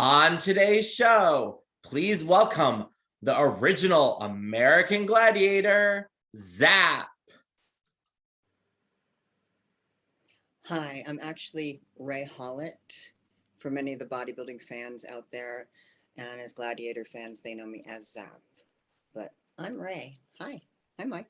On today's show, please welcome the original American Gladiator, Zap. Hi, I'm actually Raye Hollitt. For many of the bodybuilding fans out there, and as Gladiator fans, they know me as Zap. But I'm Raye. Hi. Hi, Mike.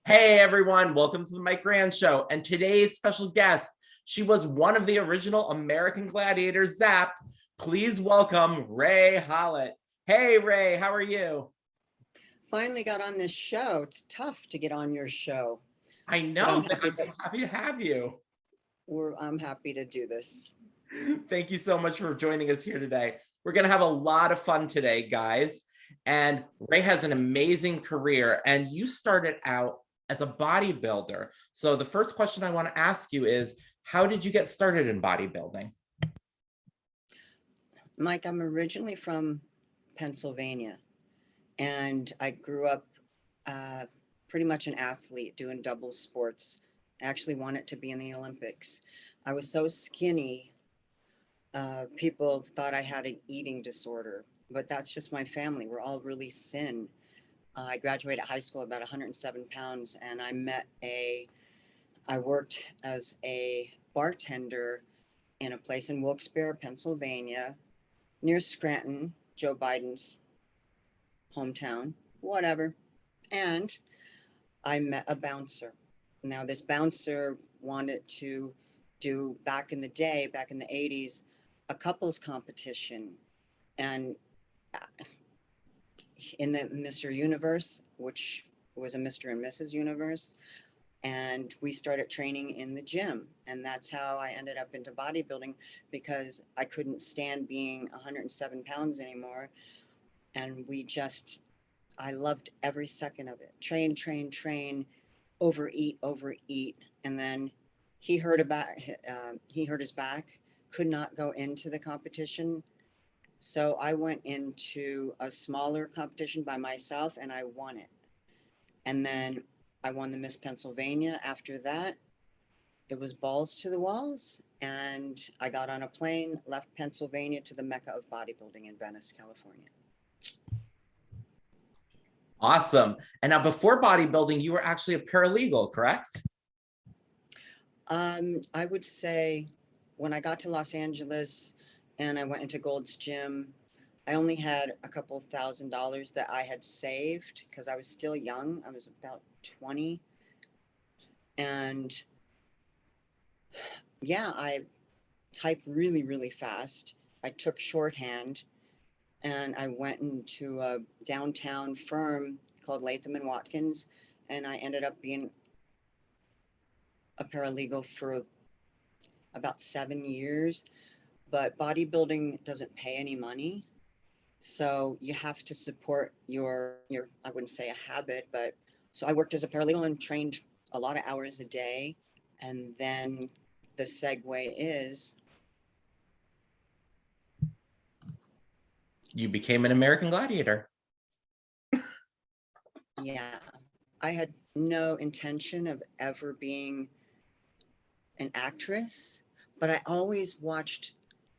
Hey everyone, welcome to the Mike Grand Show. And today's special guest, she was one of the original American Gladiators, Zap. Please welcome Raye Hollitt. Hey Raye, how are you? Finally got on this show. It's tough to get on your show. I know, but I'm happy to have you. I'm happy to do this. Thank you so much for joining us here today. We're going to have a lot of fun today, guys. And Raye has an amazing career, and you started out as a bodybuilder. So the first question I want to ask you is, how did you get started in bodybuilding? Mike, I'm originally from Pennsylvania, and I grew up pretty much an athlete doing double sports. I actually wanted to be in the Olympics. I was so skinny, people thought I had an eating disorder, but that's just my family. We're all really thin. I graduated high school about 107 pounds, and I worked as a bartender in a place in Wilkes-Barre, Pennsylvania, near Scranton, Joe Biden's hometown, whatever. And I met a bouncer. Now, this bouncer wanted to do, back in the day, back in the 80s, a couples competition. And in the Mr. Universe, which was a Mr. and Mrs. Universe, and we started training in the gym. And that's how I ended up into bodybuilding, because I couldn't stand being 107 pounds anymore. And I loved every second of it. Train, overeat. And then he hurt his back, could not go into the competition. So I went into a smaller competition by myself, and I won it. And then I won the Miss Pennsylvania. After that, it was balls to the walls, and I got on a plane, left Pennsylvania to the Mecca of bodybuilding in Venice, California. Awesome. And now, before bodybuilding, you were actually a paralegal, correct? I would say when I got to Los Angeles and I went into Gold's Gym, I only had a couple $1,000s that I had saved because I was still young. I was about 20. And yeah, I typed really, really fast. I took shorthand, and I went into a downtown firm called Latham and Watkins, and I ended up being a paralegal for about 7 years. But bodybuilding doesn't pay any money, so you have to support your I wouldn't say a habit, but so I worked as a paralegal and trained a lot of hours a day. And then the segue is You became an American Gladiator. yeah, I had no intention of ever being an actress, but I always watched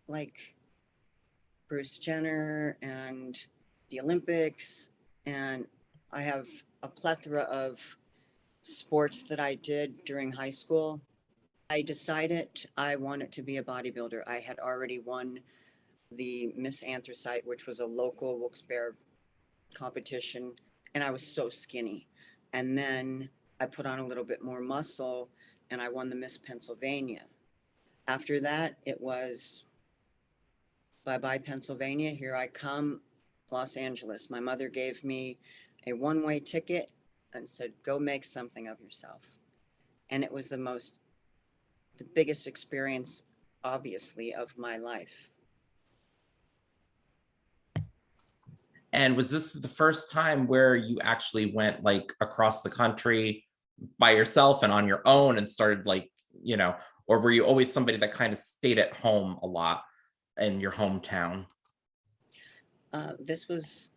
like Bruce Jenner and the Olympics, and I have a plethora of sports that I did during high school. I decided I wanted to be a bodybuilder. I had already won the Miss Anthracite, which was a local Wilkes-Barre competition, and I was so skinny. And then I put on a little bit more muscle, and I won the Miss Pennsylvania. After that, it was bye-bye Pennsylvania, here I come, Los Angeles. My mother gave me a one-way ticket and said, go make something of yourself. And it was the biggest experience, obviously, of my life. And was this the first time where you actually went like across the country by yourself and on your own and started like, you know, or were you always somebody that kind of stayed at home a lot in your hometown? This was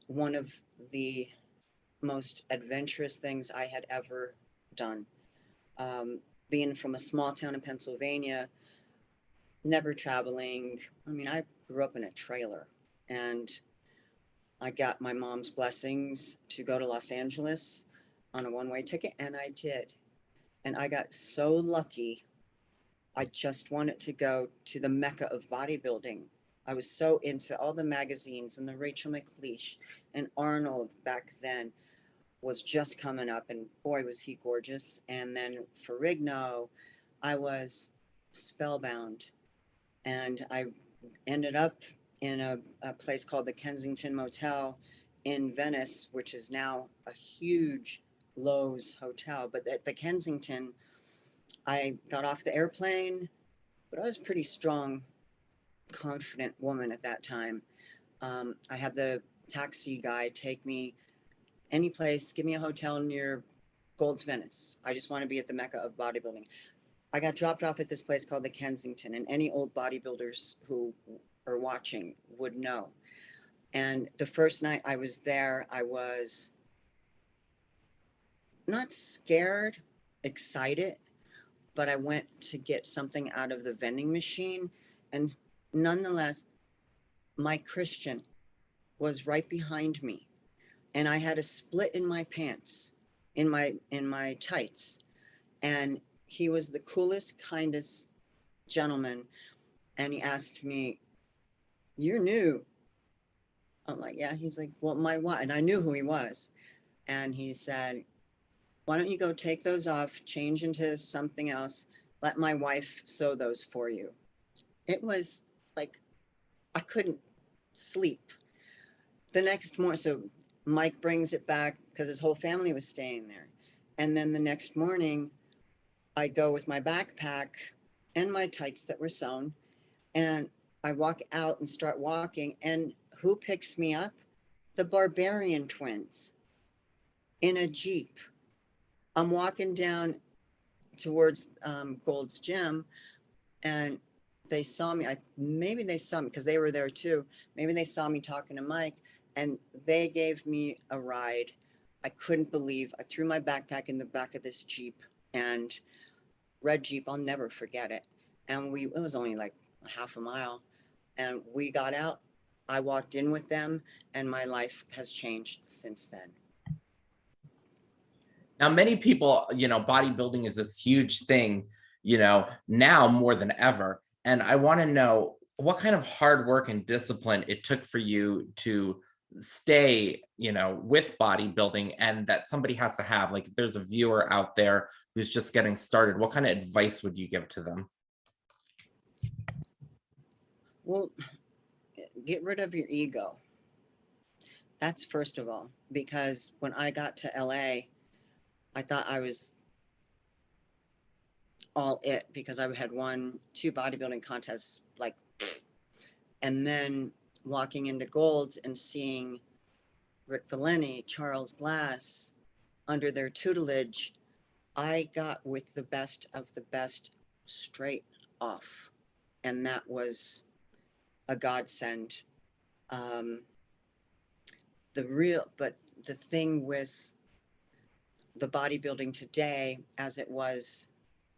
one of the most adventurous things I had ever done. Being from a small town in Pennsylvania, never traveling. I mean, I grew up in a trailer, and I got my mom's blessings to go to Los Angeles on a one-way ticket, and I did. And I got so lucky. I just wanted to go to the mecca of bodybuilding. I was so into all the magazines, and the Rachel McLeish and Arnold back then was just coming up, and boy, was he gorgeous. And then Ferrigno, I was spellbound. And I ended up in a place called the Kensington Motel in Venice, which is now a huge Lowe's hotel. But at the Kensington, I got off the airplane, but I was a pretty strong, confident woman at that time. I had the taxi guy take me any place, give me a hotel near Gold's Venice. I just want to be at the mecca of bodybuilding. I got dropped off at this place called the Kensington, and any old bodybuilders who are watching would know. And the first night I was there, I was not scared, excited, but I went to get something out of the vending machine. And nonetheless, Mike Christian was right behind me. And I had a split in my pants, in my tights. And he was the coolest, kindest gentleman. And he asked me, "You're new." I'm like, "Yeah." He's like, "Well, my what?" And I knew who he was. And he said, "Why don't you go take those off, change into something else, let my wife sew those for you." It was like, I couldn't sleep. The next morning, so Mike brings it back because his whole family was staying there. And then the next morning, I go with my backpack and my tights that were sewn, and I walk out and start walking. And who picks me up? The Barbarian twins in a Jeep. I'm walking down towards Gold's Gym, and they saw me. Maybe they saw me because they were there too. Maybe they saw me talking to Mike, and they gave me a ride. I couldn't believe. I threw my backpack in the back of this Jeep, and red Jeep. I'll never forget it. And it was only like a half a mile, and we got out. I walked in with them, and my life has changed since then. Now, many people, you know, bodybuilding is this huge thing, you know, now more than ever. And I want to know what kind of hard work and discipline it took for you to stay, you know, with bodybuilding, and that somebody has to have. Like, if there's a viewer out there who's just getting started, what kind of advice would you give to them? Well, get rid of your ego. That's first of all, because when I got to LA, I thought I was all it because I had won 2 bodybuilding contests, like, and then walking into Gold's and seeing Rick Valeni, Charles Glass under their tutelage, I got with the best of the best straight off. And that was a godsend. Um, but the thing with the bodybuilding today, as it was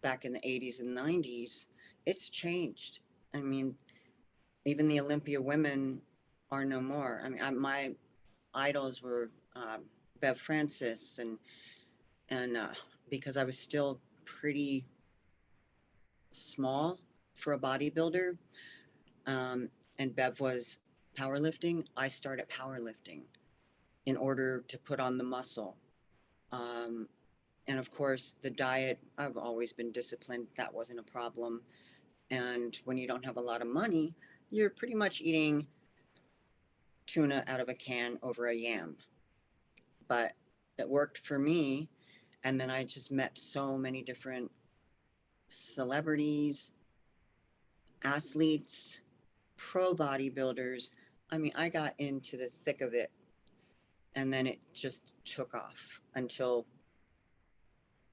back in the 80s and 90s, it's changed. I mean, even the Olympia women are no more. I mean, my idols were Bev Francis, and because I was still pretty small for a bodybuilder, and Bev was powerlifting, I started powerlifting in order to put on the muscle. And of course, the diet, I've always been disciplined. That wasn't a problem. And when you don't have a lot of money, you're pretty much eating tuna out of a can over a yam. But it worked for me. And then I just met so many different celebrities, athletes, pro bodybuilders. I mean, I got into the thick of it And then it just took off until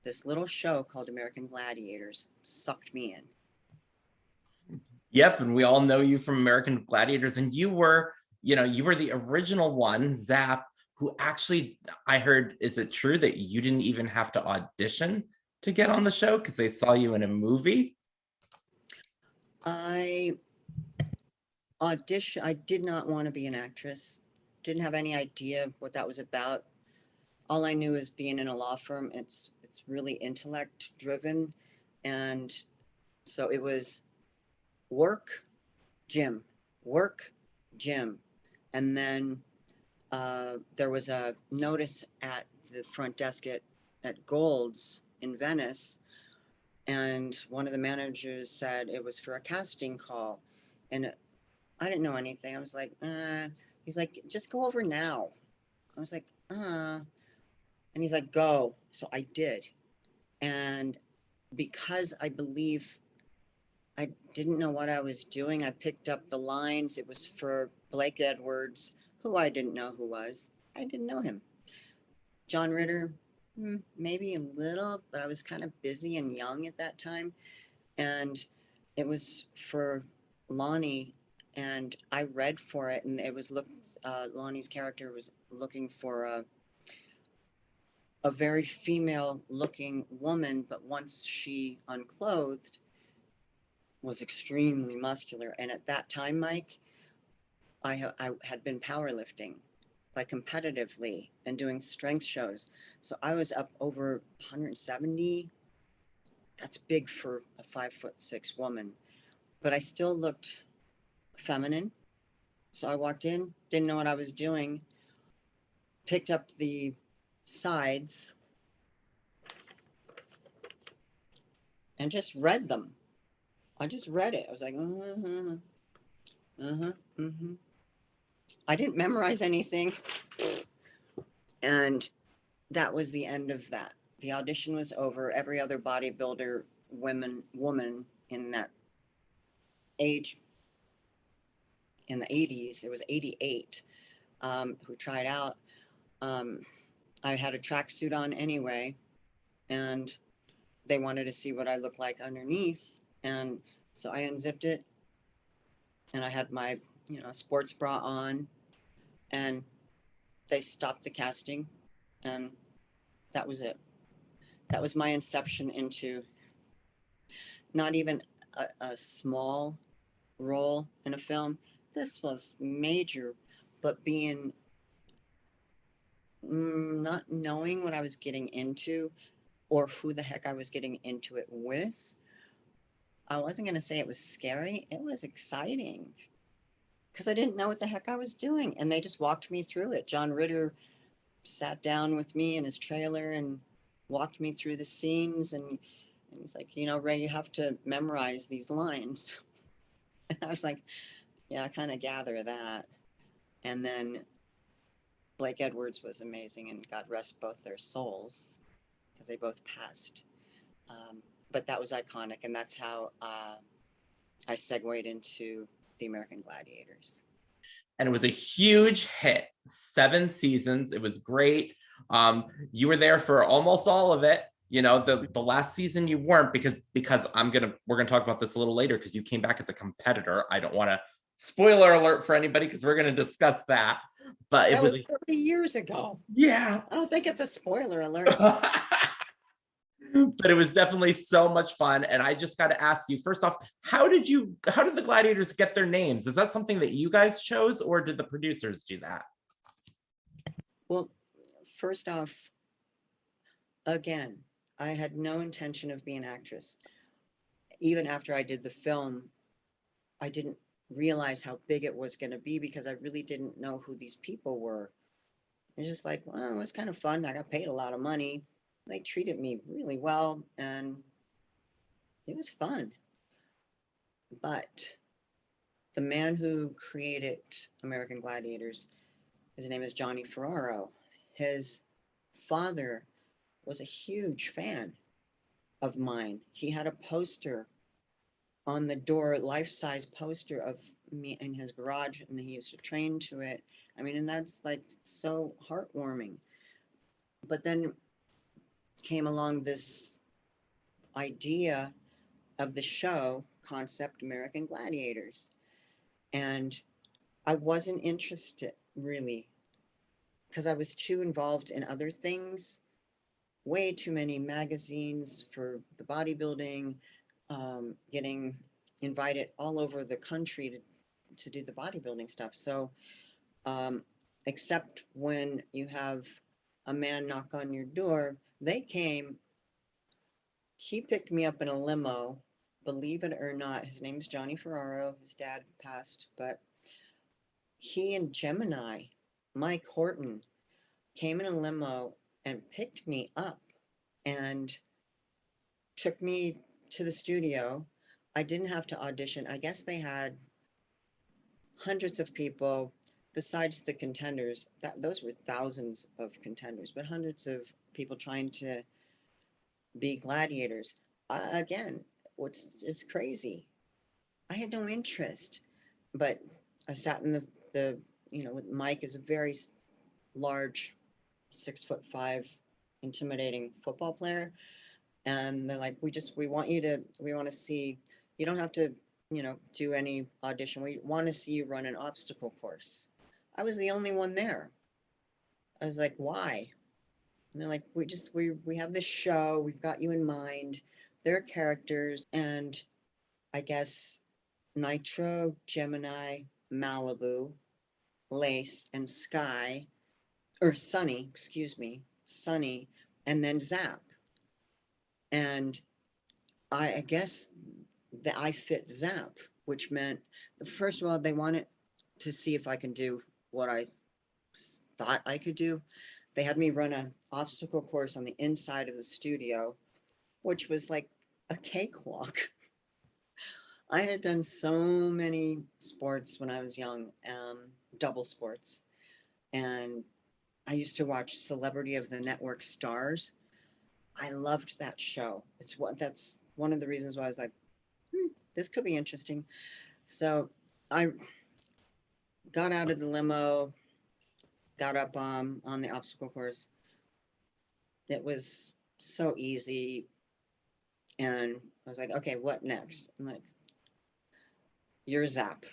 this little show called American Gladiators sucked me in. Yep, and we all know you from American Gladiators, and you were the original one, Zap, who actually, I heard, is it true that you didn't even have to audition to get on the show because they saw you in a movie? I did not want to be an actress. Didn't have any idea what that was about. All I knew is being in a law firm, it's really intellect driven. And so it was work, gym, work, gym. And then there was a notice at the front desk at Gold's in Venice. And one of the managers said it was for a casting call. And I didn't know anything. I was like, he's like, just go over now. I was like, and he's like, go. So I did. And because I believe I didn't know what I was doing, I picked up the lines. It was for Blake Edwards, who I didn't know who was. I didn't know him. John Ritter, maybe a little, but I was kind of busy and young at that time. And it was for Lonnie, and I read for it, and it was Lonnie's character was looking for a very female looking woman, but once she unclothed was extremely muscular. And at that time, Mike, I had been powerlifting, like competitively, and doing strength shows. So I was up over 170. That's big for a 5'6" woman, but I still looked feminine. So I walked in, didn't know what I was doing, picked up the sides and just read them. I just read it. I was like, I didn't memorize anything. And that was the end of that. The audition was over. Every other bodybuilder woman in that age, in the 80s, it was 88, who tried out. I had a tracksuit on anyway, and they wanted to see what I looked like underneath. And so I unzipped it, and I had my, sports bra on, and they stopped the casting, and that was it. That was my inception into not even a small role in a film. This was major, but being not knowing what I was getting into or who the heck I was getting into it with. I wasn't going to say it was scary. It was exciting because I didn't know what the heck I was doing. And they just walked me through it. John Ritter sat down with me in his trailer and walked me through the scenes. And he's like, Raye, you have to memorize these lines. And I was like, yeah, I kind of gather that. And then Blake Edwards was amazing, and God rest both their souls because they both passed. But that was iconic, and that's how I segued into the American Gladiators. And it was a huge hit. 7 seasons. It was great. You were there for almost all of it. The last season you weren't because we're gonna talk about this a little later because you came back as a competitor. I don't want to spoiler alert for anybody because we're going to discuss that. But it was 30 years ago. Yeah. I don't think it's a spoiler alert. But it was definitely so much fun. And I just got to ask you, first off, how did the Gladiators get their names? Is that something that you guys chose, or did the producers do that? Well, first off, again, I had no intention of being an actress. Even after I did the film, I didn't realize how big it was going to be because I really didn't know who these people were. It was just like, well, it was kind of fun. I got paid a lot of money. They treated me really well, and it was fun. But the man who created American Gladiators, his name is Johnny Ferraro. His father was a huge fan of mine. He had a poster on the door, life-size poster of me in his garage, and he used to train to it. I mean, and that's like so heartwarming. But then came along this idea of the show concept American Gladiators. And I wasn't interested really because I was too involved in other things, way too many magazines for the bodybuilding, getting invited all over the country to do the bodybuilding stuff. So, except when you have a man knock on your door, they came. He picked me up in a limo. Believe it or not, his name is Johnny Ferraro. His dad passed, but he and Gemini, Mike Horton, came in a limo and picked me up and took me to the studio. I didn't have to audition. I guess they had hundreds of people besides the contenders. Those were thousands of contenders, but hundreds of people trying to be gladiators. Again, what's is crazy. I had no interest, but I sat in the with Mike is a very large, 6'5", intimidating football player, and they're like, we want to see. You don't have to do any audition. We want to see you run an obstacle course. I was the only one there. I was like, why? And they're like, we have this show. We've got you in mind. There are characters, and I guess Nitro, Gemini, Malibu, Lace, and Sky, or Sunny, excuse me, Sunny, and then Zap. And I guess that I fit Zap, which meant, first of all, they wanted to see if I can do what I thought I could do. They had me run an obstacle course on the inside of the studio, which was like a cakewalk. I had done so many sports when I was young, double sports. And I used to watch Celebrity of the Network Stars. I loved that show. That's one of the reasons why I was like, this could be interesting. So I got out of the limo, got up on the obstacle course. It was so easy. And I was like, okay, what next? I'm like, you're Zap.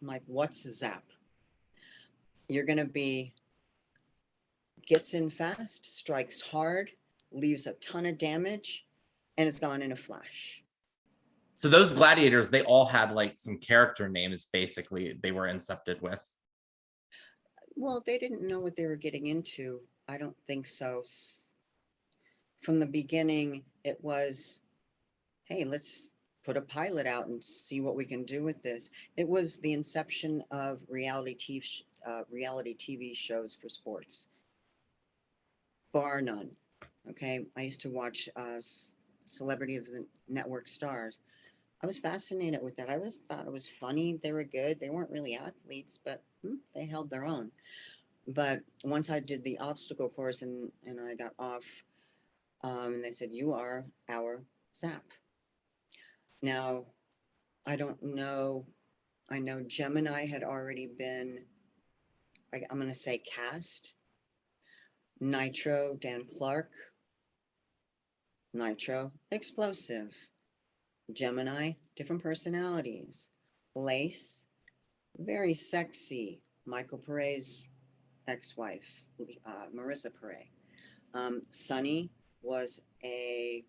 I'm like, what's Zap? You're going to be gets in fast, strikes hard, leaves a ton of damage, and it's gone in a flash. So those gladiators, they all had like some character names, basically, they were incepted with. Well, they didn't know what they were getting into. I don't think so. From the beginning, it was, hey, let's put a pilot out and see what we can do with this. It was the inception of reality TV shows for sports, bar none. Okay, I used to watch Celebrity of the Network Stars. I was fascinated with that. I always thought it was funny. They were good. They weren't really athletes, but they held their own. But once I did the obstacle course and I got off, and they said, you are our Zap. Now, I don't know. I know Gemini had already been, I'm going to say cast. Nitro, Dan Clark. Nitro, explosive. Gemini, different personalities. Lace, very sexy. Michael Pare's ex-wife, Marissa Pare. Sunny was a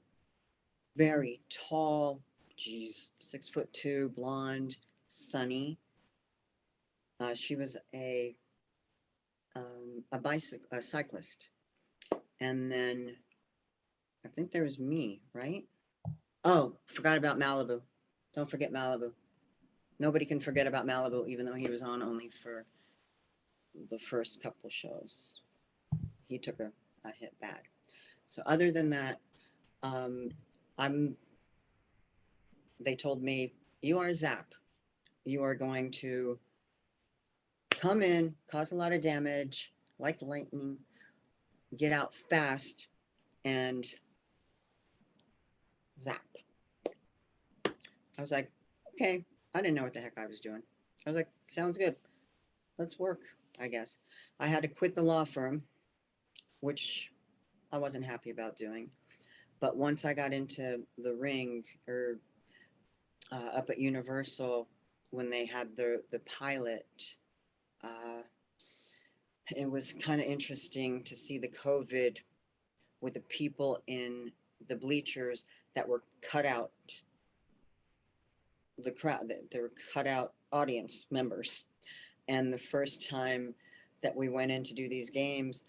very tall, 6'2", blonde, Sunny. She was a cyclist. And then I think there was me, right? Oh, forgot about Malibu. Don't forget Malibu. Nobody can forget about Malibu, even though he was on only for the first couple shows. He took a hit bad. So other than that, they told me, you are Zap. You are going to come in, cause a lot of damage, like lightning, get out fast, and Zap. I was like, okay. I didn't know what the heck I was doing. I was like, sounds good. Let's work. I guess. I had to quit the law firm, which I wasn't happy about doing. But once I got into the ring, or up at Universal, when they had the pilot, uh, it was kind of interesting to see the COVID with the people in the bleachers that were cut out, the crowd, that they were cut out audience members. And the first time that we went in to do these games,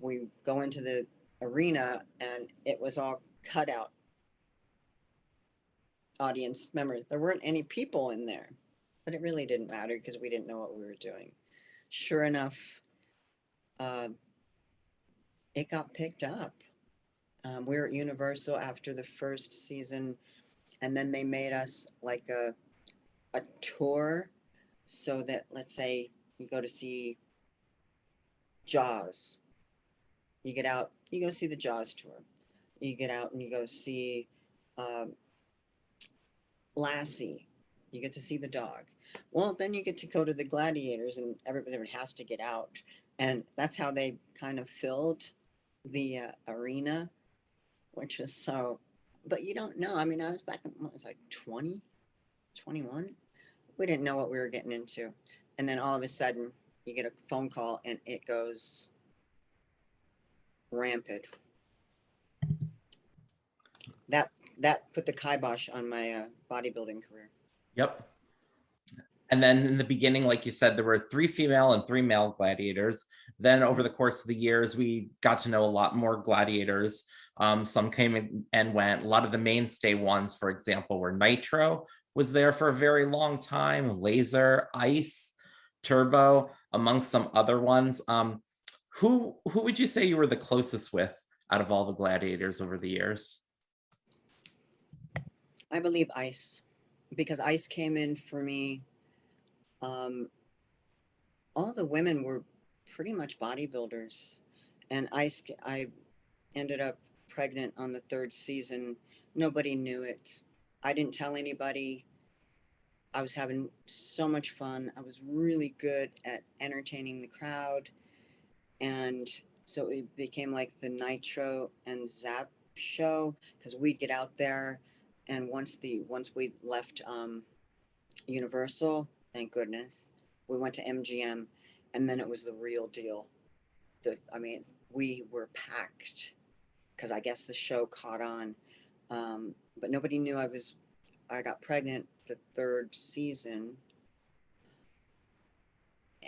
we go into the arena and it was all cut out audience members. There weren't any people in there, but it really didn't matter because we didn't know what we were doing. Sure enough, uh, it got picked up. We were at Universal after the first season, and then they made us like a tour, so that, let's say you go to see Jaws, you get out, you go see the Jaws tour. You get out and you go see um, Lassie. You get to see the dog. Well, then you get to go to the Gladiators, and everybody has to get out. And that's how they kind of filled the arena, which was so. But you don't know. I mean, I was back in, what was like 20, 21. We didn't know what we were getting into. And then all of a sudden, you get a phone call and it goes rampant. That put the kibosh on my bodybuilding career. Yep. And then in the beginning, like you said, there were 3 female and 3 male gladiators. Then over the course of the years, we got to know a lot more gladiators. Some came and went. A lot of the mainstay ones, for example, were Nitro was there for a very long time, Laser, Ice, Turbo, among some other ones. Who would you say you were the closest with out of all the gladiators over the years? I believe Ice, because Ice came in for me. All the women were pretty much bodybuilders, and I ended up pregnant on the 3rd season. Nobody knew it. I didn't tell anybody. I was having so much fun. I was really good at entertaining the crowd, and so it became like the Nitro and Zap show, because we'd get out there, and once we left Universal, thank goodness, we went to MGM, and then it was the real deal. I mean, we were packed because I guess the show caught on, but nobody knew I got pregnant the 3rd season,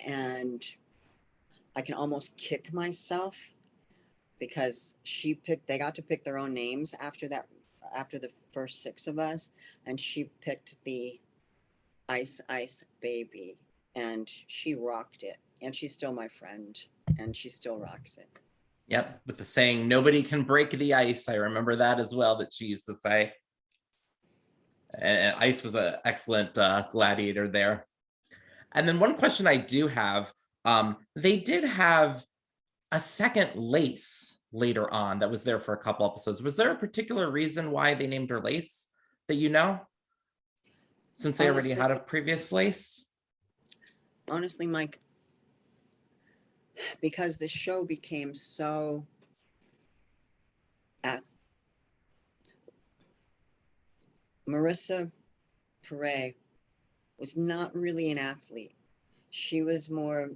and I can almost kick myself because they got to pick their own names after the first 6 of us, and she picked the Ice Baby, and she rocked it, and she's still my friend, and she still rocks it. Yep, with the saying, nobody can break the ice. I remember that as well, that she used to say. And Ice was an excellent gladiator there. And then one question I do have, they did have a second Lace later on that was there for a couple episodes. Was there a particular reason why they named her Lace that you know? Since they already had a previous Lace? Honestly, Mike, because the show became so Marissa Pere was not really an athlete. She was more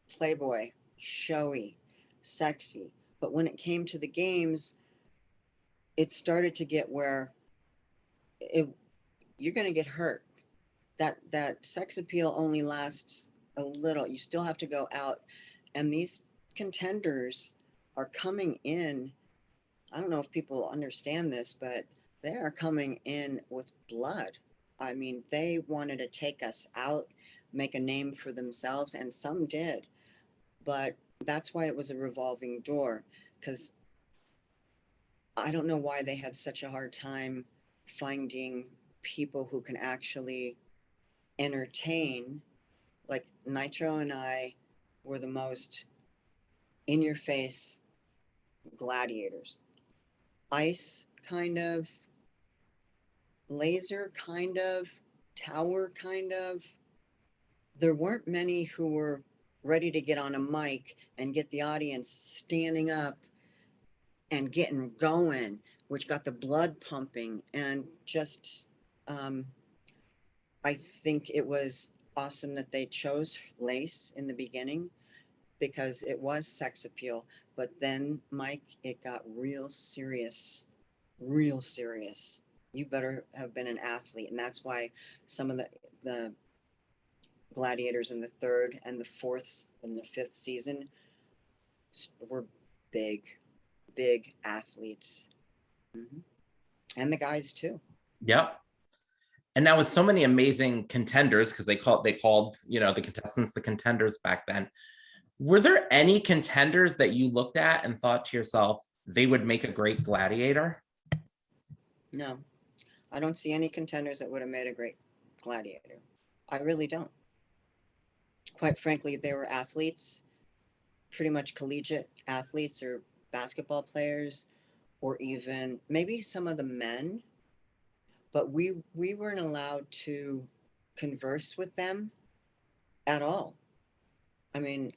playboy, showy, sexy. But when it came to the games, it started to get where you're going to get hurt. That sex appeal only lasts a little. You still have to go out, and these contenders are coming in. I don't know if people understand this, but they are coming in with blood. I mean, they wanted to take us out, make a name for themselves, and some did. But that's why it was a revolving door, because I don't know why they had such a hard time finding people who can actually entertain. Like Nitro and I were the most in your face gladiators. Ice, kind of. Laser, kind of. Tower, kind of. There weren't many who were ready to get on a mic and get the audience standing up and getting going, which got the blood pumping. And just, I think it was awesome that they chose Lace in the beginning because it was sex appeal. But then, Mike, it got real serious, real serious. You better have been an athlete. And that's why some of the gladiators in the third and the fourth and the fifth season were big, big athletes. Mm-hmm. And the guys too. Yep. And now with so many amazing contenders, because they called the contestants the contenders back then. Were there any contenders that you looked at and thought to yourself they would make a great gladiator? No, I don't see any contenders that would have made a great gladiator. I really don't. Quite frankly, they were athletes, pretty much collegiate athletes or basketball players, or even maybe some of the men, but we weren't allowed to converse with them at all. I mean,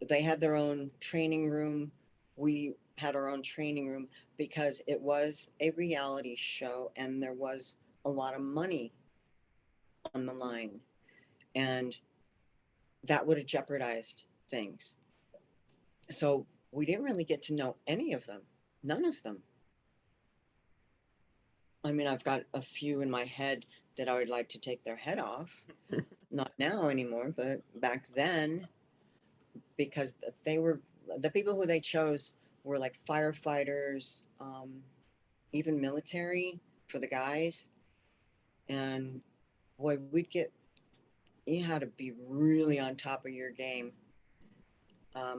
they had their own training room. We had our own training room because it was a reality show and there was a lot of money on the line. And that would have jeopardized things. So we didn't really get to know any of them, none of them. I mean, I've got a few in my head that I would like to take their head off. Not now anymore, but back then, because they were, the people who they chose were like firefighters, even military for the guys. And boy, you had to be really on top of your game.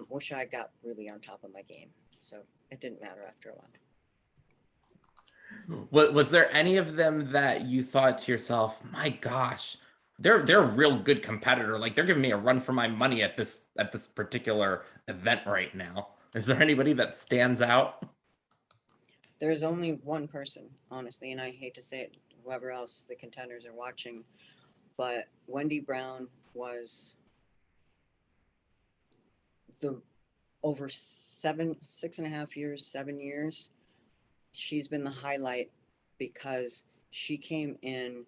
Which I got really on top of my game. So it didn't matter after a while. Was there any of them that you thought to yourself, my gosh, they're a real good competitor. Like they're giving me a run for my money at this particular event right now. Is there anybody that stands out? There's only one person, honestly, and I hate to say it, whoever else the contenders are watching, but Wendy Brown was the over 6.5 years, 7 years. She's been the highlight because she came in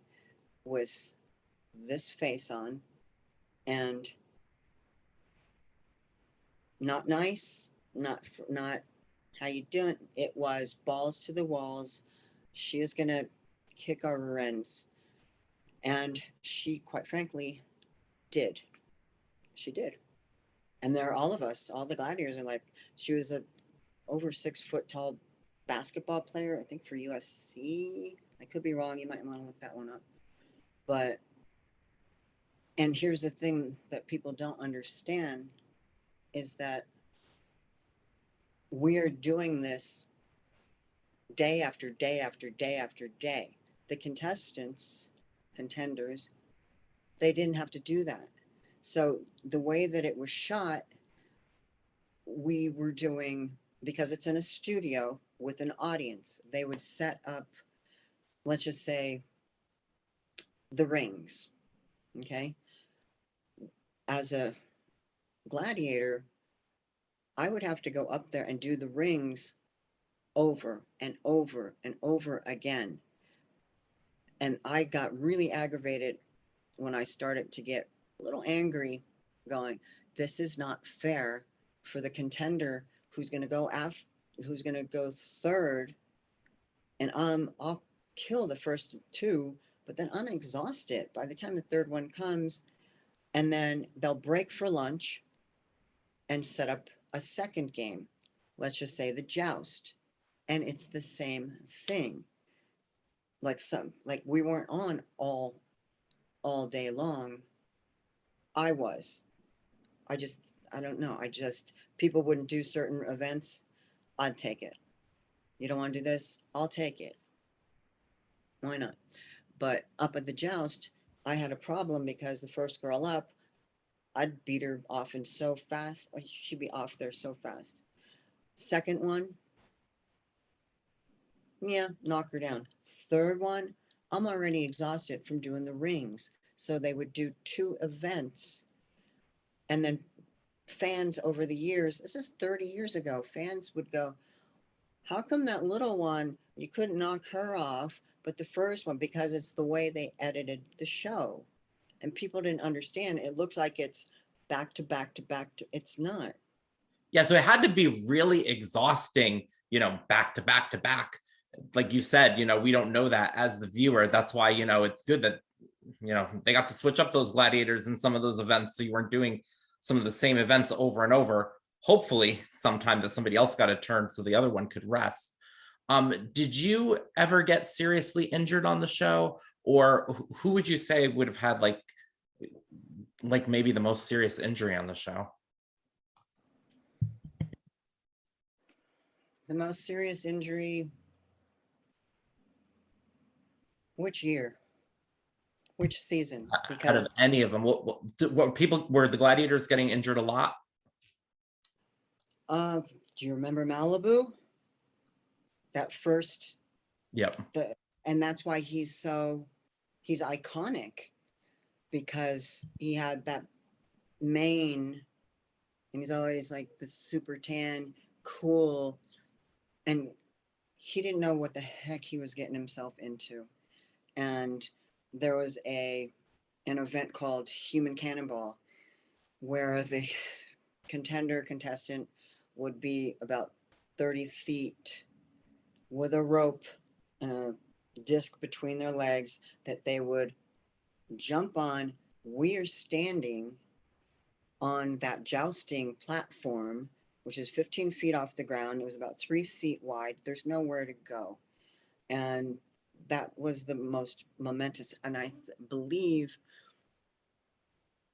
with this face on and not nice, not how you doing. It was balls to the walls. She is gonna kick our rear ends, and she, quite frankly, did. She did. And there, all of us, all the gladiators are like, she was a over 6 foot tall basketball player, I think for USC. I could be wrong. You might want to look that one up. But, and here's the thing that people don't understand is that we are doing this day after day after day after day. The contenders, they didn't have to do that. So the way that it was shot, we were doing, because it's in a studio with an audience, they would set up, let's just say, the rings, okay? As a gladiator, I would have to go up there and do the rings over and over and over again. And I got really aggravated when I started to get a little angry, going, this is not fair for the contender who's going to go who's going to go third, and I'll kill the first two, but then I'm exhausted by the time the third one comes, and then they'll break for lunch and set up a second game. Let's just say the joust, and it's the same thing. Like we weren't on all day long. I don't know. People wouldn't do certain events. I'd take it. You don't want to do this? I'll take it. Why not? But up at the joust, I had a problem because the first girl up, I'd beat her off in so fast. She'd be off there so fast. Second one, yeah, knock her down. Third one, I'm already exhausted from doing the rings. So they would do 2 events and then fans over the years, this is 30 years ago, fans would go, how come that little one, you couldn't knock her off, but the first one, because it's the way they edited the show. And people didn't understand. It looks like it's back to back to back to, it's not. Yeah, so it had to be really exhausting, back to back to back. Like you said, we don't know that as the viewer. That's why, it's good that, they got to switch up those gladiators in some of those events. So you weren't doing some of the same events over and over. Hopefully sometime that somebody else got a turn so the other one could rest. Did you ever get seriously injured on the show? Or who would you say would have had like maybe the most serious injury on the show? The most serious injury, which year? Which season? Out of Because any of them, were the gladiators getting injured a lot? do you remember Malibu? That first, Yep. and that's why he's iconic, because he had that mane and he's always like the super tan, cool, and he didn't know what the heck he was getting himself into. And there was an event called Human Cannonball, whereas a contestant would be about 30 feet with a rope and a disc between their legs that they would jump on. We are standing on that jousting platform, which is 15 feet off the ground. It was about 3 feet wide. There's nowhere to go. And that was the most momentous. And I believe,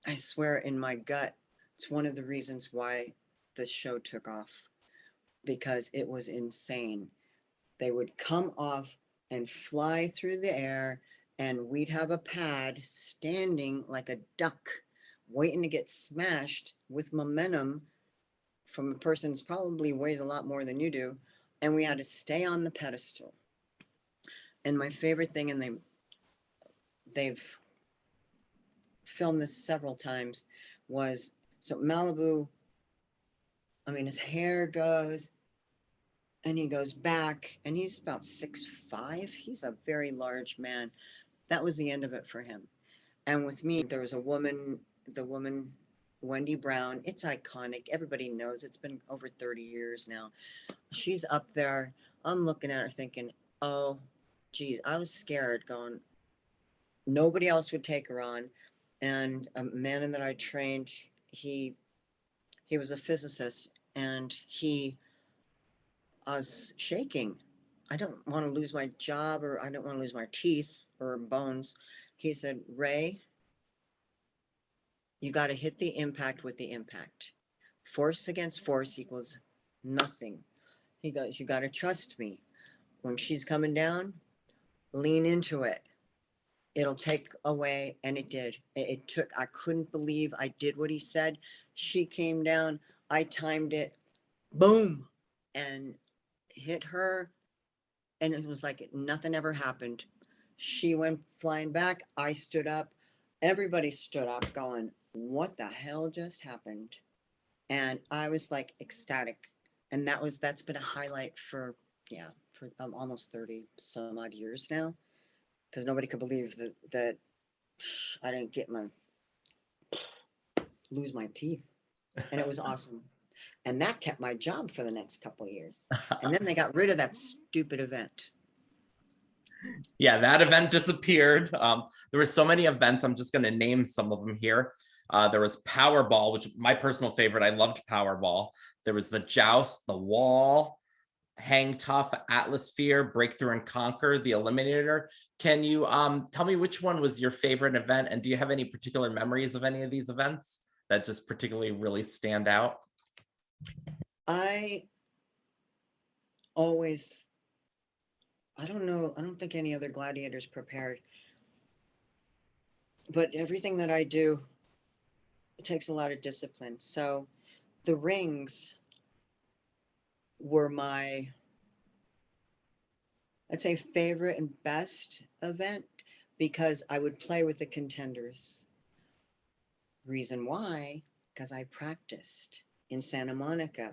I swear in my gut, it's one of the reasons why the show took off, because it was insane. They would come off and fly through the air, and we'd have a pad standing like a duck, waiting to get smashed with momentum from a person who probably weighs a lot more than you do. And we had to stay on the pedestal. And my favorite thing, and they've filmed this several times, was, so Malibu, I mean, his hair goes and he goes back, and he's about 6'5". He's a very large man. That was the end of it for him. And with me, there was the woman, Wendy Brown. It's iconic. Everybody knows. It's been over 30 years now. She's up there. I'm looking at her thinking, oh, geez, I was scared, going, nobody else would take her on. And a man that I trained, he was a physicist, and I was shaking. I don't want to lose my job, or I don't want to lose my teeth or bones. He said, Raye, you got to hit the impact with the impact. Force against force equals nothing. He goes, you got to trust me. When she's coming down, lean into it. It'll take away. And it did. It took, I couldn't believe I did what he said. She came down. I timed it. Boom. And hit her. And it was like nothing ever happened. She went flying back. I stood up. Everybody stood up going, what the hell just happened? And I was like ecstatic. And that's been a highlight for almost 30 some odd years now, because nobody could believe that I didn't lose my teeth. And it was awesome. And that kept my job for the next couple of years. And then they got rid of that stupid event. Yeah, that event disappeared. There were so many events. I'm just going to name some of them here. There was Powerball, which my personal favorite. I loved Powerball. There was the Joust, the Wall, Hang Tough, Atmosphere, Breakthrough and Conquer, the Eliminator. Can you tell me which one was your favorite event? And do you have any particular memories of any of these events that just particularly really stand out? I don't know. I don't think any other gladiators prepared. But everything that I do, it takes a lot of discipline. So the rings were my, I'd say, favorite and best event, because I would play with the contenders. Reason why Because I practiced in Santa Monica,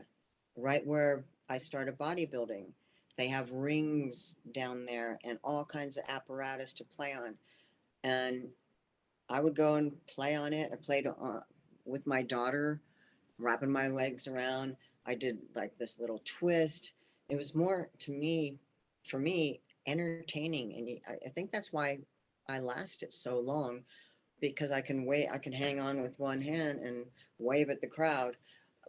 right where I started bodybuilding. They have rings down there and all kinds of apparatus to play on. And I would go and play on it. I played with my daughter, wrapping my legs around. I did like this little twist. It was more to me, for me, entertaining. And I think that's why I lasted so long, because I can wait, I can hang on with one hand and wave at the crowd.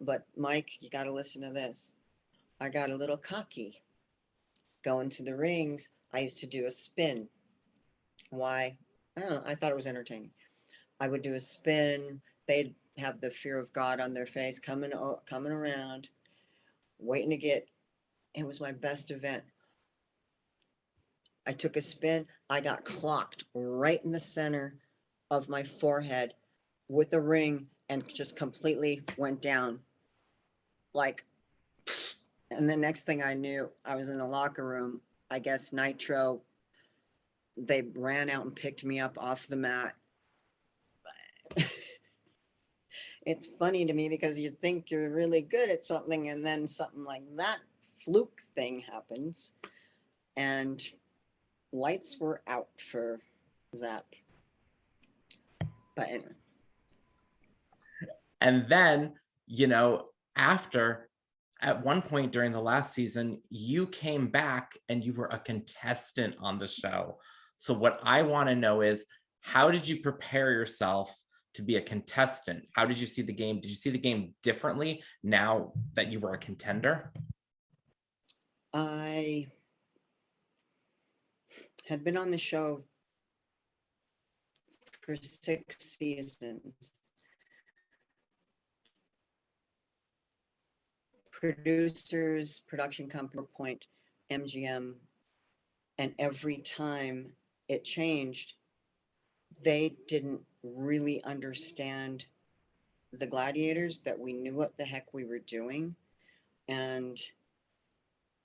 But Mike, you got to listen to this. I got a little cocky going to the rings. I used to do a spin. Why? I don't know. I thought it was entertaining. I would do a spin. They'd have the fear of God on their face, coming around, waiting to get. It was my best event. I took a spin. I got clocked right in the center of my forehead with a ring and just completely went down. Like, and the next thing I knew, I was in the locker room. I guess Nitro, they ran out and picked me up off the mat. It's funny to me because you think you're really good at something and then something like that fluke thing happens and lights were out for Zap. But anyway. And then, after, at one point during the last season, you came back and you were a contestant on the show. So what I want to know is, how did you prepare yourself to be a contestant? How did you see the game? Did you see the game differently now that you were a contender? I had been on the show for 6 seasons. Producers, production company, Point, MGM, and every time it changed, they didn't really understand the Gladiators, that we knew what the heck we were doing. And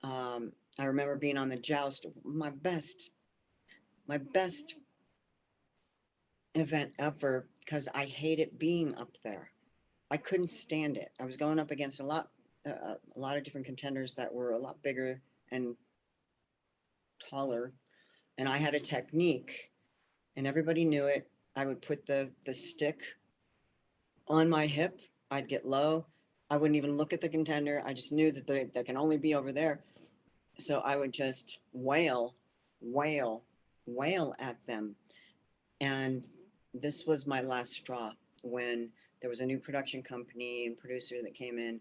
I remember being on the Joust, my best event ever, because I hated being up there. I couldn't stand it. I was going up against a lot of different contenders that were a lot bigger and taller, and I had a technique, and everybody knew it. I would put the stick on my hip. I'd get low. I wouldn't even look at the contender. I just knew that they can only be over there. So I would just wail at them. And this was my last straw, when there was a new production company and producer that came in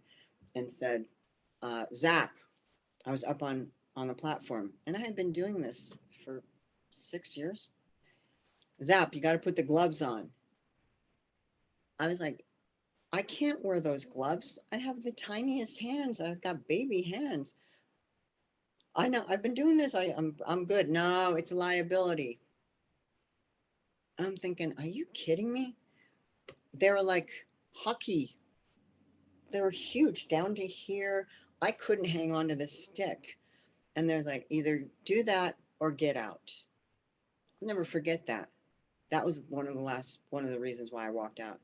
and said, Zap. I was up on the platform, and I had been doing this for 6 years. Zap, you got to put the gloves on. I was like, I can't wear those gloves. I have the tiniest hands. I've got baby hands. I know, I've been doing this. I'm good. No, it's a liability. I'm thinking, are you kidding me? They were like hockey. They were huge, down to here. I couldn't hang on to the stick. And there's like, either do that or get out. I'll never forget that. That was one of the reasons why I walked out.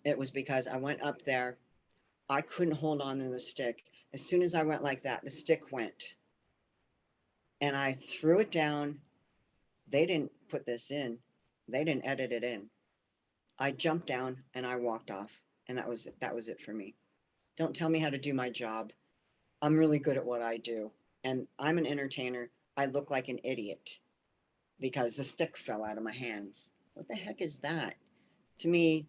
It was because I went up there. I couldn't hold on to the stick. As soon as I went like that, the stick went. And I threw it down. They didn't put this in. They didn't edit it in. I jumped down and I walked off. And that was it for me. Don't tell me how to do my job. I'm really good at what I do. And I'm an entertainer. I look like an idiot because the stick fell out of my hands. What the heck is that? To me,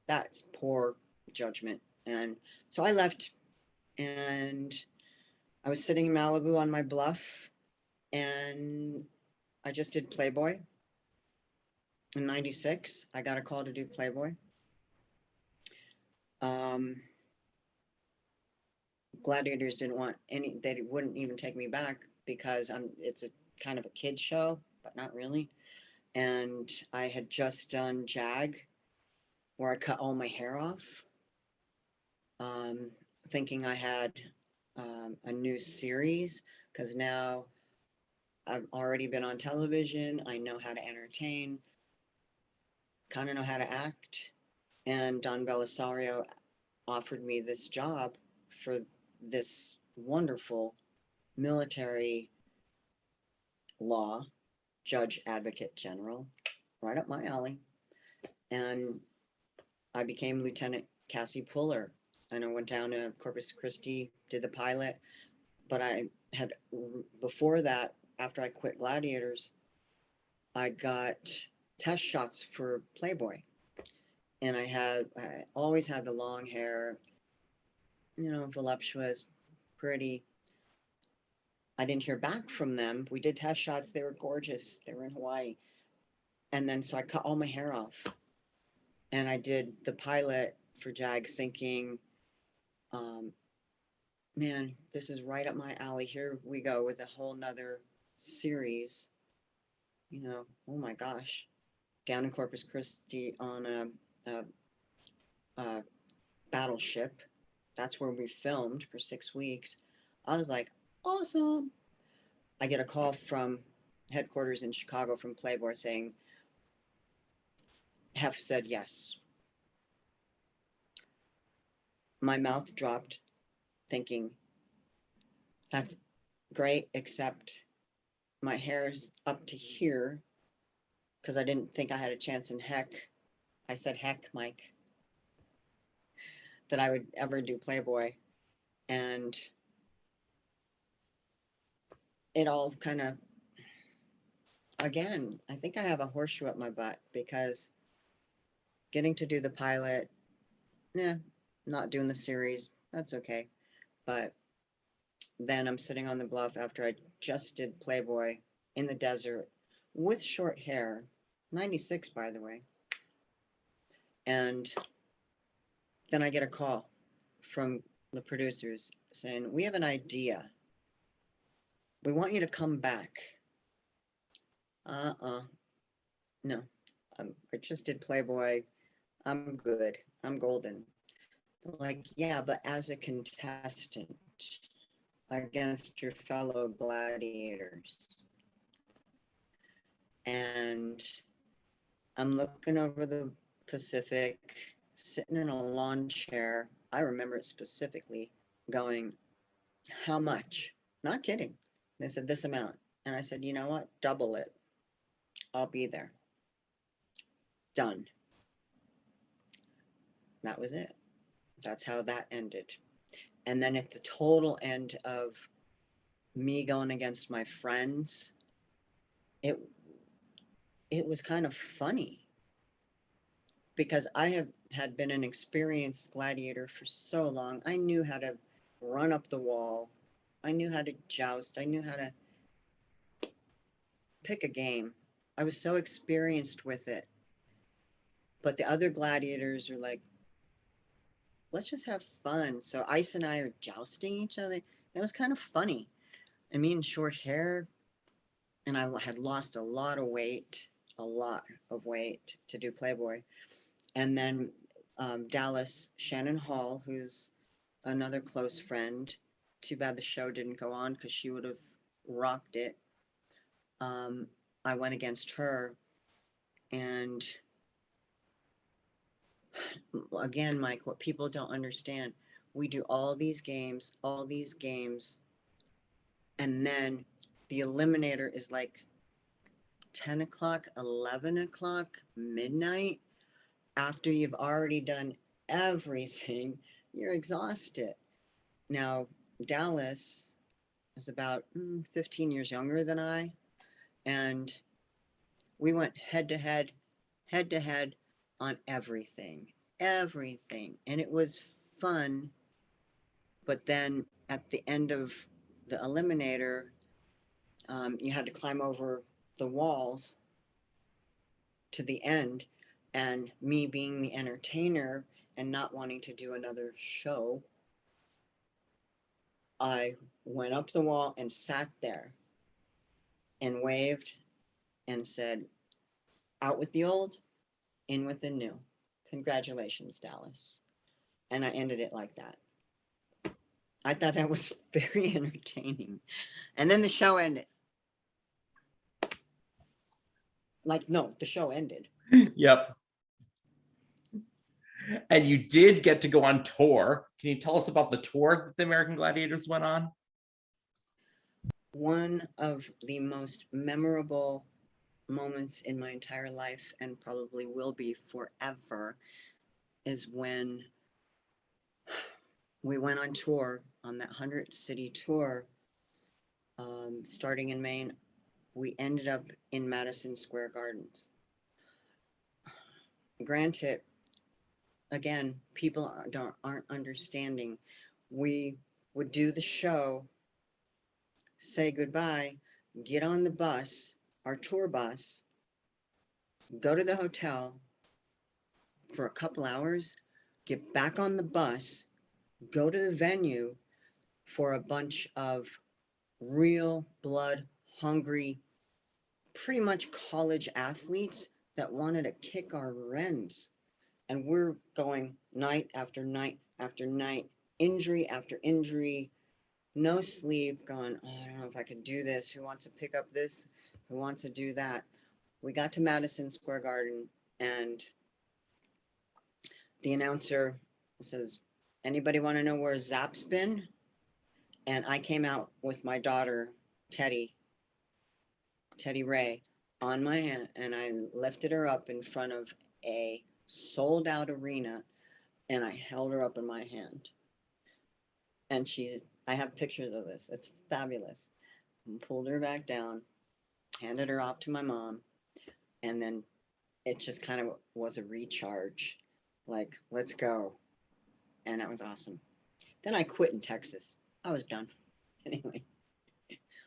that's poor judgment. And so I left, and I was sitting in Malibu on my bluff, and I just did Playboy. In 96, I got a call to do Playboy. Gladiators didn't want they wouldn't even take me back because it's a kind of a kid show, but not really. And I had just done JAG, where I cut all my hair off, thinking I had a new series, because now I've already been on television. I know how to entertain, kind of know how to act. And Don Belisario offered me this job for this wonderful military law judge advocate general, right up my alley. And I became Lieutenant Cassie Puller. And I went down to Corpus Christi, did the pilot. But I had, before that, after I quit Gladiators, I got test shots for Playboy. And I always had the long hair, you know, voluptuous, pretty. I didn't hear back from them. We did test shots. They were gorgeous. They were in Hawaii. And then so I cut all my hair off. And I did the pilot for JAG thinking, man, this is right up my alley. Here we go with a whole nother series. You know, oh my gosh. Down in Corpus Christi on a battleship. That's where we filmed for 6 weeks. I was like, awesome. I get a call from headquarters in Chicago from Playboy saying, Hef said yes. My mouth dropped thinking, that's great, except my hair's up to here because I didn't think I had a chance in heck. I said heck, Mike, that I would ever do Playboy. And it all kind of, again, I think I have a horseshoe up my butt because getting to do the pilot, not doing the series, that's okay. But then I'm sitting on the bluff after I just did Playboy in the desert with short hair, 96 by the way. And then I get a call from the producers saying, we have an idea. We want you to come back. No, I just did Playboy. I'm good. I'm golden. They're like, yeah, but as a contestant against your fellow gladiators. And I'm looking over the Pacific, sitting in a lawn chair. I remember it specifically, going, how much? Not kidding. They said this amount. And I said, you know what? Double it. I'll be there. Done. That was it. That's how that ended. And then at the total end of me going against my friends, it was kind of funny because I had been an experienced gladiator for so long. I knew how to run up the wall. I knew how to joust. I knew how to pick a game. I was so experienced with it. But the other gladiators are like, let's just have fun. So Ice and I are jousting each other. It was kind of funny. And me in short hair, and I had lost a lot of weight to do Playboy. And then Dallas Shannon Hall, who's another close friend. Too bad the show didn't go on because she would have rocked it. I went against her. And again, Mike, what people don't understand, we do all these games, and then the Eliminator is like 10 o'clock, 11 o'clock, midnight. After you've already done everything, you're exhausted. Now, Dallas is about 15 years younger than I, and we went head to head on everything. And it was fun. But then at the end of the Eliminator, you had to climb over the walls to the end. And me being the entertainer and not wanting to do another show, I went up the wall and sat there and waved and said, out with the old, in with the new. Congratulations, Dallas. And I ended it like that. I thought that was very entertaining. And then the show ended. Like, no, the show ended. Yep. And you did get to go on tour. Can you tell us about the tour that the American Gladiators went on? One of the most memorable moments in my entire life, and probably will be forever, is when we went on tour, on that 100-city tour, starting in Maine. We ended up in Madison Square Gardens. Granted, again, people aren't understanding. We would do the show, say goodbye, get on the bus, our tour bus, go to the hotel for a couple hours, get back on the bus, go to the venue for a bunch of real blood hungry, pretty much college athletes that wanted to kick our rents. And we're going night after night after night, injury after injury, no sleep, going, oh, I don't know if I could do this. Who wants to pick up this? Who wants to do that? We got to Madison Square Garden, and the announcer says, anybody want to know where Zap's been? And I came out with my daughter, Teddy Raye, on my hand, and I lifted her up in front of a sold out arena, and I held her up in my hand. And I have pictures of this. It's fabulous. And pulled her back down, handed her off to my mom, and then it just kind of was a recharge. Like, let's go. And that was awesome. Then I quit in Texas. I was done. Anyway,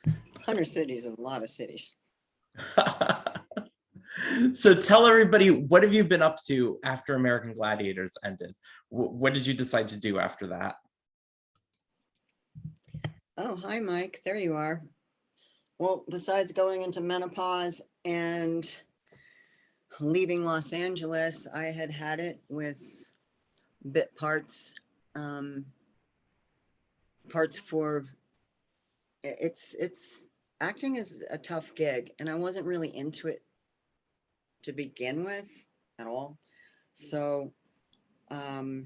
100 cities is a lot of cities. So tell everybody, what have you been up to after American Gladiators ended? What did you decide to do after that? Oh, hi, Mike. There you are. Well, besides going into menopause and leaving Los Angeles, I had it with bit parts, parts for, it's acting is a tough gig, and I wasn't really into it to begin with at all. So, my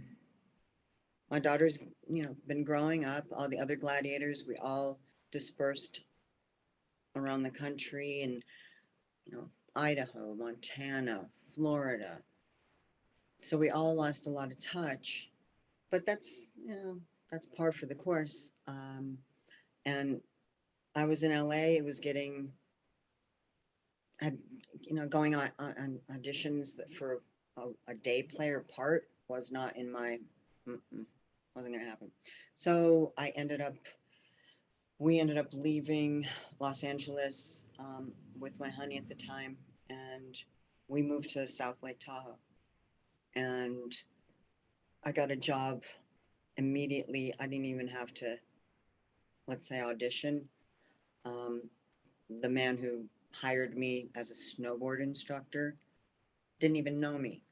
daughter's, been growing up. All the other gladiators, we all dispersed around the country, and, Idaho, Montana, Florida. So we all lost a lot of touch, but that's par for the course. And I was in LA. It was going on auditions that for a day player part was not in my, wasn't gonna happen. So we ended up leaving Los Angeles with my honey at the time, and we moved to South Lake Tahoe. And I got a job immediately. I didn't even have to, let's say, audition. The man who hired me as a snowboard instructor didn't even know me.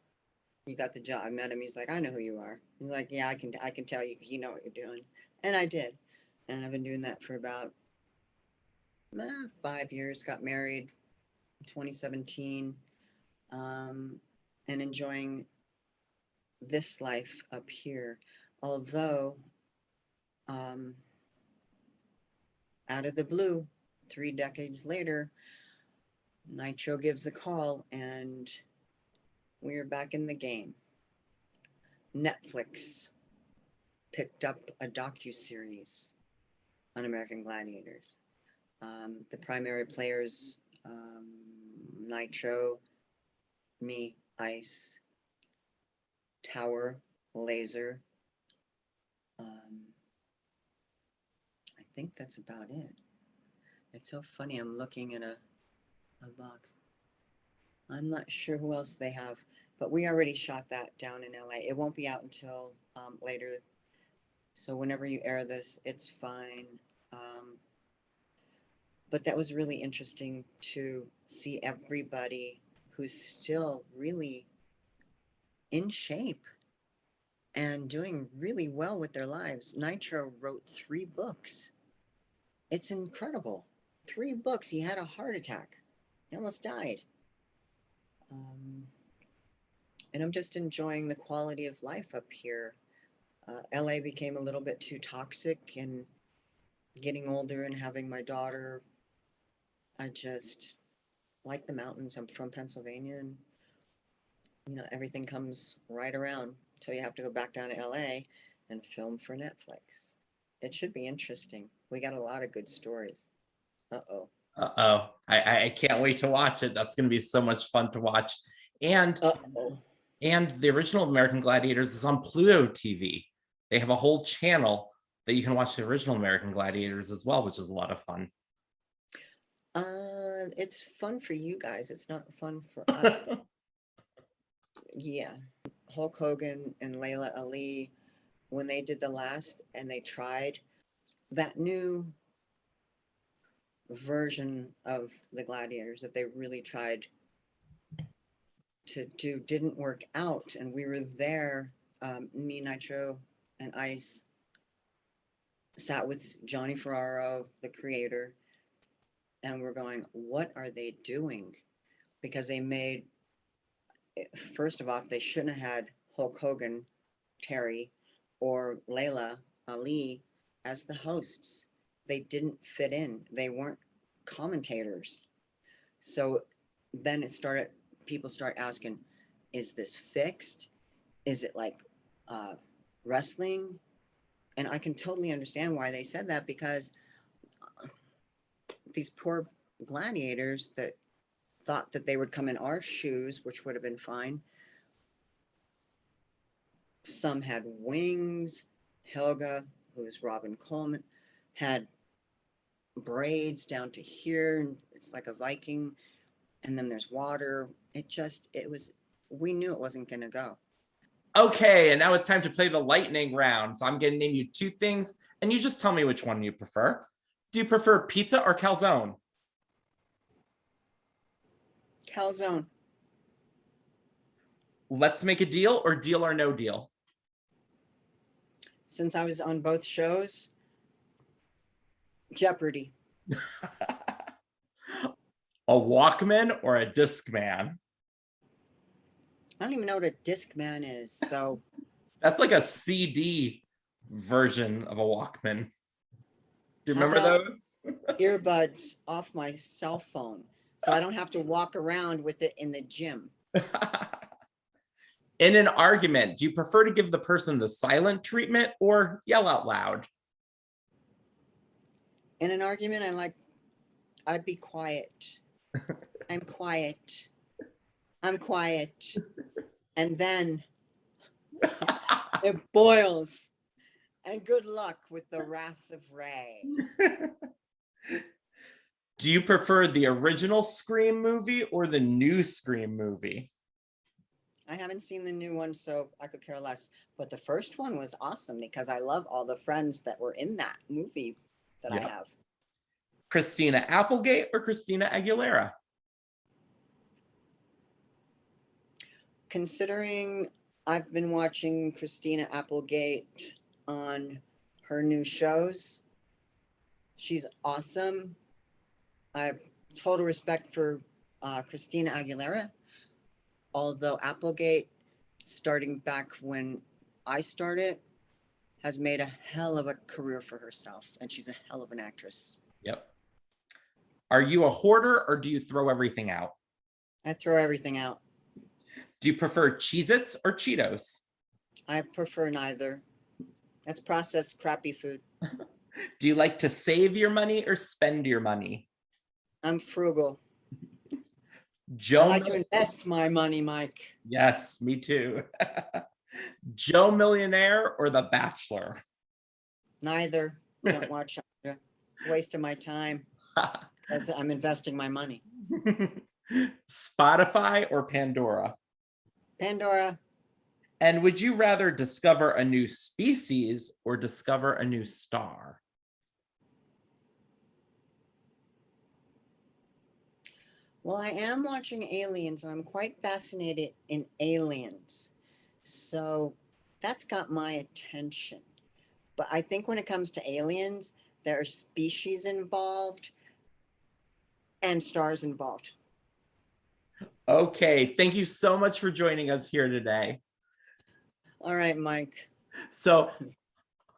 He got the job. I met him. He's like, I know who you are. He's like, yeah, I can tell you know what you're doing. And I did. And I've been doing that for about 5 years. Got married in 2017, and enjoying this life up here. Although, out of the blue, 3 decades later, Nitro gives a call, and we're back in the game. Netflix picked up a docuseries on American Gladiators. The primary players, Nitro, me, Ice, Tower, Laser. I think that's about it. It's so funny. I'm looking at a box. I'm not sure who else they have, but we already shot that down in LA. It won't be out until later. So whenever you air this, it's fine. But that was really interesting to see everybody who's still really in shape and doing really well with their lives. Nitro wrote 3 books. It's incredible. 3 books. He had a heart attack. He almost died. And I'm just enjoying the quality of life up here. LA became a little bit too toxic, and getting older and having my daughter, I just like the mountains. I'm from Pennsylvania, and everything comes right around until you have to go back down to LA and film for Netflix. It should be interesting. We got a lot of good stories. Uh-oh. Uh-oh. I can't wait to watch it. That's going to be so much fun to watch. And Uh-oh. and the original American Gladiators is on Pluto TV. They have a whole channel that you can watch the original American Gladiators as well, which is a lot of fun. It's fun for you guys. It's not fun for us. Yeah. Hulk Hogan and Layla Ali, when they did the last and they tried that new version of the Gladiators that they really tried to do, didn't work out. And we were there, me, Nitro, and Ice sat with Johnny Ferraro, the creator, and we're going, what are they doing? Because they made, first of all, they shouldn't have had Hulk Hogan, Terry, or Layla Ali as the hosts. They didn't fit in. They weren't commentators. So then people start asking, is this fixed? Is it like wrestling? And I can totally understand why they said that, because these poor gladiators that thought that they would come in our shoes, which would have been fine. Some had wings. Helga, who was Robin Coleman, had braids down to here, and it's like a Viking. And then there's water. We knew it wasn't going to go. Okay, and now it's time to play the lightning round. So I'm going to name you two things, and you just tell me which one you prefer. Do you prefer pizza or calzone? Calzone. Let's make a deal, or deal or no deal? Since I was on both shows, Jeopardy. A Walkman or a Discman? I don't even know what a Discman is. So That's like a CD version of a Walkman. Do you how remember about those? earbuds off my cell phone so I don't have to walk around with it in the gym? In an argument, do you prefer to give the person the silent treatment or yell out loud? In an argument, I'd be quiet. I'm quiet. I'm quiet. And then it boils. And good luck with the wrath of Raye. Do you prefer the original Scream movie or the new Scream movie? I haven't seen the new one, so I could care less. But the first one was awesome because I love all the friends that were in that movie that I have. Christina Applegate or Christina Aguilera? Considering I've been watching Christina Applegate on her new shows, she's awesome. I have total respect for Christina Aguilera, although Applegate, starting back when I started, has made a hell of a career for herself, and she's a hell of an actress. Yep. Are you a hoarder or do you throw everything out? I throw everything out. Do you prefer Cheez-Its or Cheetos? I prefer neither. That's processed crappy food. Do you like to save your money or spend your money? I'm frugal. Joe I like to invest my money, Mike. Yes, me too. Joe Millionaire or The Bachelor? Neither. Don't watch. Waste of my time because I'm investing my money. Spotify or Pandora? Pandora. And would you rather discover a new species or discover a new star? Well, I am watching Aliens, and I'm quite fascinated in aliens. So that's got my attention. But I think when it comes to aliens, there are species involved and stars involved. Okay, thank you so much for joining us here today. All right, Mike. So,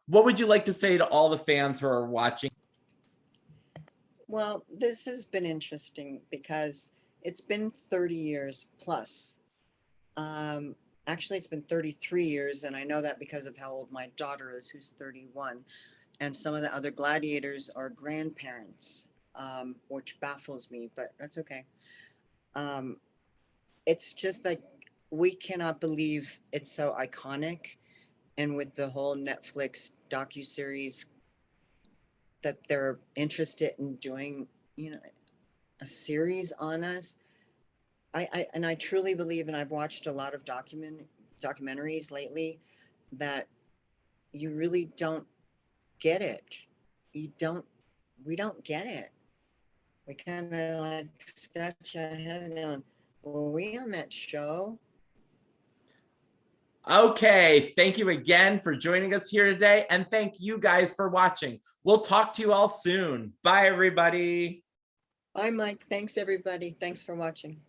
what would you like to say to all the fans who are watching? Well, this has been interesting because it's been 30 years plus. Um, Actually, it's been 33 years, and I know that because of how old my daughter is, who's 31. And some of the other gladiators are grandparents, which baffles me, but that's okay. Um, it's just like we cannot believe it's so iconic. And with the whole Netflix docuseries that they're interested in doing, you know, a series on us. I truly believe, and I've watched a lot of documentaries lately, that you really don't get it. You don't. We don't get it. We kind of like scratch our head going, "Were we on that show?" Okay, thank you again for joining us here today, and thank you guys for watching. We'll talk to you all soon. Bye, everybody. Bye, Mike. Thanks, everybody. Thanks for watching.